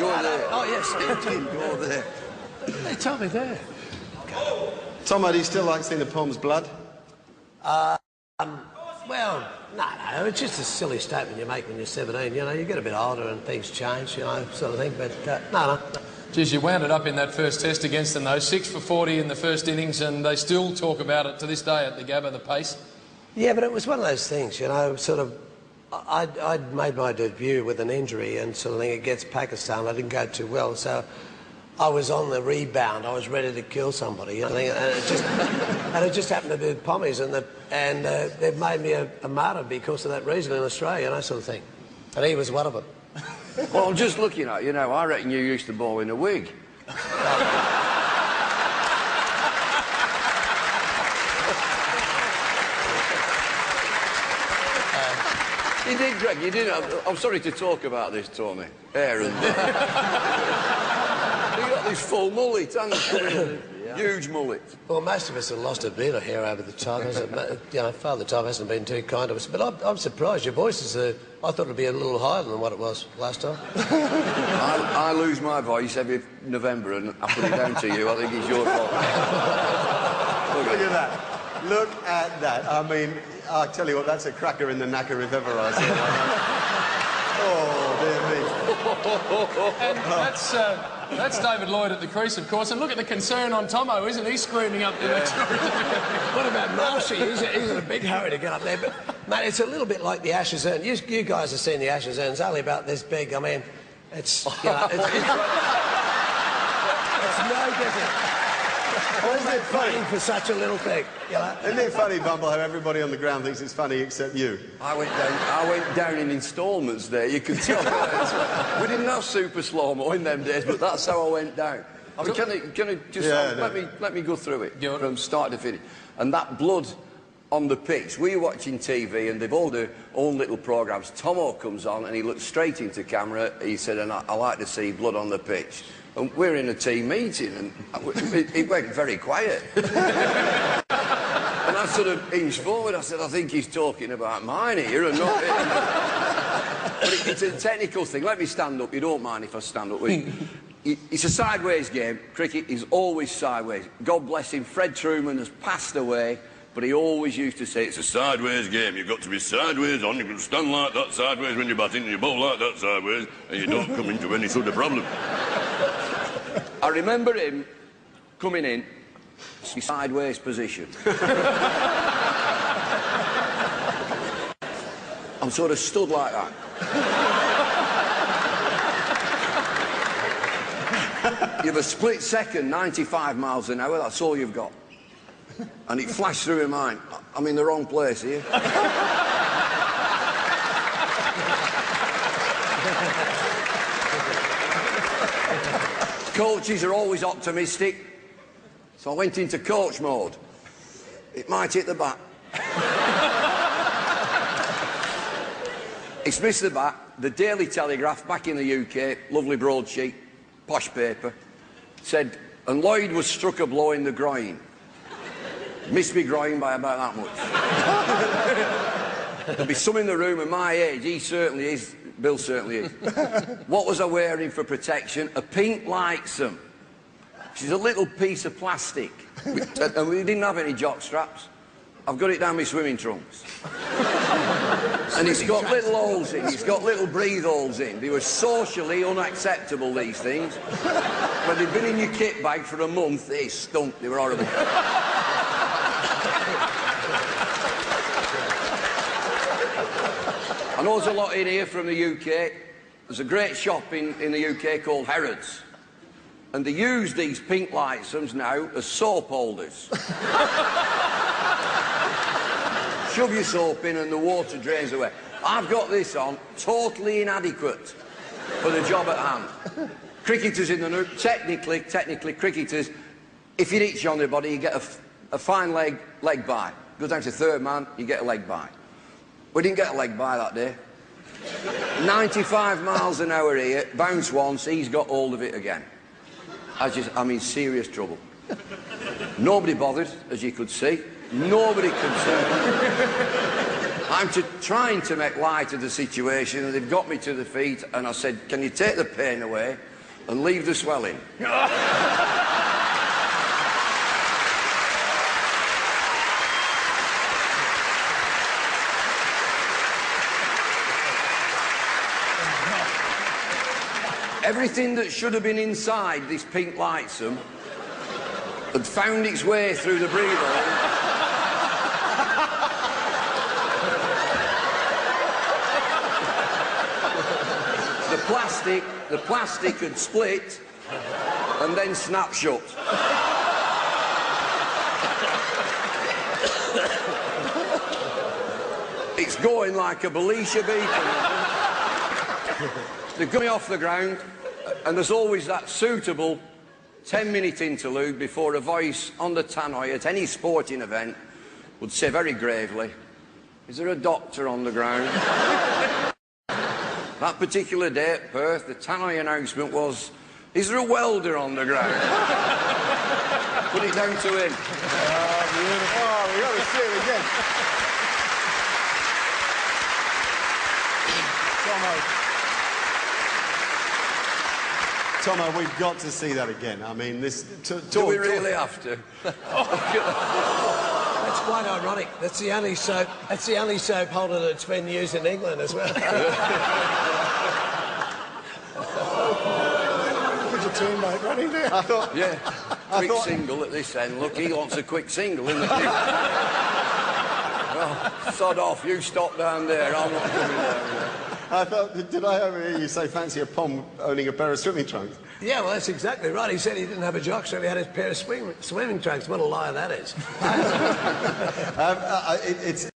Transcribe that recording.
Go there. Oh, yes. Go there. They told me there. Tomo, do you still like seeing the Palm's blood? Well, no, it's just a silly statement you make when you're 17. You know, you get a bit older and things change, you know, sort of thing. But, no. Geez, you wound it up in that first test against them, though. 6 for 40 in the first innings, and they still talk about it to this day at the Gabba, the pace. Yeah, but it was one of those things, you know, sort of... I'd made my debut with an injury and sort of thing against Pakistan. I didn't go too well, so I was on the rebound. I was ready to kill somebody, you know, and it just happened to be the Pommies, and they've made me a martyr because of that reason in Australia, and that sort of thing. And he was one of them. Well, I'm just looking at you now. I reckon you used to bowl in a wig. You did, Greg, you did. I'm sorry to talk about this, Tony. Hair and... You got this full mullet, haven't you? Huge mullet. Well, most of us have lost a bit of hair over the time. You know, Father Time hasn't been too kind to us. But I'm surprised. Your voice is... I thought it'd be a little higher than what it was last time. I lose my voice every November and I put it down to you. I think it's your fault. Look at that. Look at that. I mean, I'll tell you what, that's a cracker in the knacker if ever I see one. Oh, dear me. And that's David Lloyd at the crease, of course. And look at the concern on Tomo, isn't he, screaming up there next door? What about Marshy? He's in a big hurry to get up there. But, mate, it's a little bit like the Ashes urn. You guys have seen the Ashes urn. It's only about this big. I mean, it's, you know, it's no different. Isn't it funny for such a little thing? You know? Isn't it funny, Bumble, how everybody on the ground thinks it's funny except you? I went down in instalments there, you could tell. We didn't have super slow-mo in them days, but that's how I went down. I mean, can I just... let me go through it from start to finish. And that blood on the pitch, we were watching TV and they've all their own little programmes. Tomo comes on and he looked straight into camera. He said, and I like to see blood on the pitch. And we're in a team meeting and it went very quiet. And I sort of inched forward. I said, I think he's talking about mine here and not him. But it's a technical thing. Let me stand up. You don't mind if I stand up. It's a sideways game. Cricket is always sideways. God bless him, Fred Truman has passed away, but he always used to say, it's a sideways game. You've got to be sideways on. You can stand like that sideways when you're batting, and you bowl like that sideways, and you don't come into any sort of problem. I remember him coming in, sideways position. I'm sort of stood like that. You have a split second, 95 miles an hour, that's all you've got. And it flashed through my mind, I'm in the wrong place here. Coaches are always optimistic, so I went into coach mode. It might hit the bat. It's missed the bat. The Daily Telegraph, back in the UK, lovely broadsheet, posh paper, said, and Lloyd was struck a blow in the groin. Missed me groin by about that much. There'll be some in the room of my age, he certainly is, Bill certainly is. What was I wearing for protection? A pink lightsome. She's a little piece of plastic. And we didn't have any jock straps. I've got it down my swimming trunks. And it's got little holes in, it's got little breathe holes in. They were socially unacceptable, these things. When they'd been in your kit bag for a month, they stunk, they were horrible. I know there's a lot in here from the UK. There's a great shop in the UK called Harrods. And they use these pink lightsomes now as soap holders. Shove your soap in and the water drains away. I've got this on, totally inadequate for the job at hand. Cricketers in the room, technically, cricketers, if you reach on the body, you get a fine leg bye. Goes down to third man, you get a leg bye. We didn't get a leg bye that day. 95 miles an hour here, bounce once, he's got hold of it again. I'm in serious trouble. Nobody bothered, as you could see. Nobody concerned. I'm trying to make light of the situation, and they've got me to the feet, and I said, can you take the pain away? and leave the swelling. Everything that should have been inside this pink lightsome had found its way through the breather hole. The plastic had split and then snapped shut. It's going like a Belisha beacon. They're going off the ground, and there's always that suitable 10-minute interlude before a voice on the tannoy at any sporting event would say very gravely, "Is there a doctor on the ground?" That particular day at Perth, the tannoy announcement was, "Is there a welder on the ground?" Put it down to him. Oh, beautiful. Oh, we've got to see it again. Tomo, we've got to see that again. I mean, this... Do we really have to? That's quite ironic. That's the only soap holder that's been used in England as well. Look at your teammate running there. I thought... Yeah. Quick single at this end. Look, he wants a quick single in the kick. Oh, sod off. You stop down there. I'm not coming down there. I thought, did I overhear you say fancy a Pom owning a pair of swimming trunks? Yeah, well, that's exactly right. He said he didn't have a jock, so he had a pair of swimming trunks. What a lie that is. It's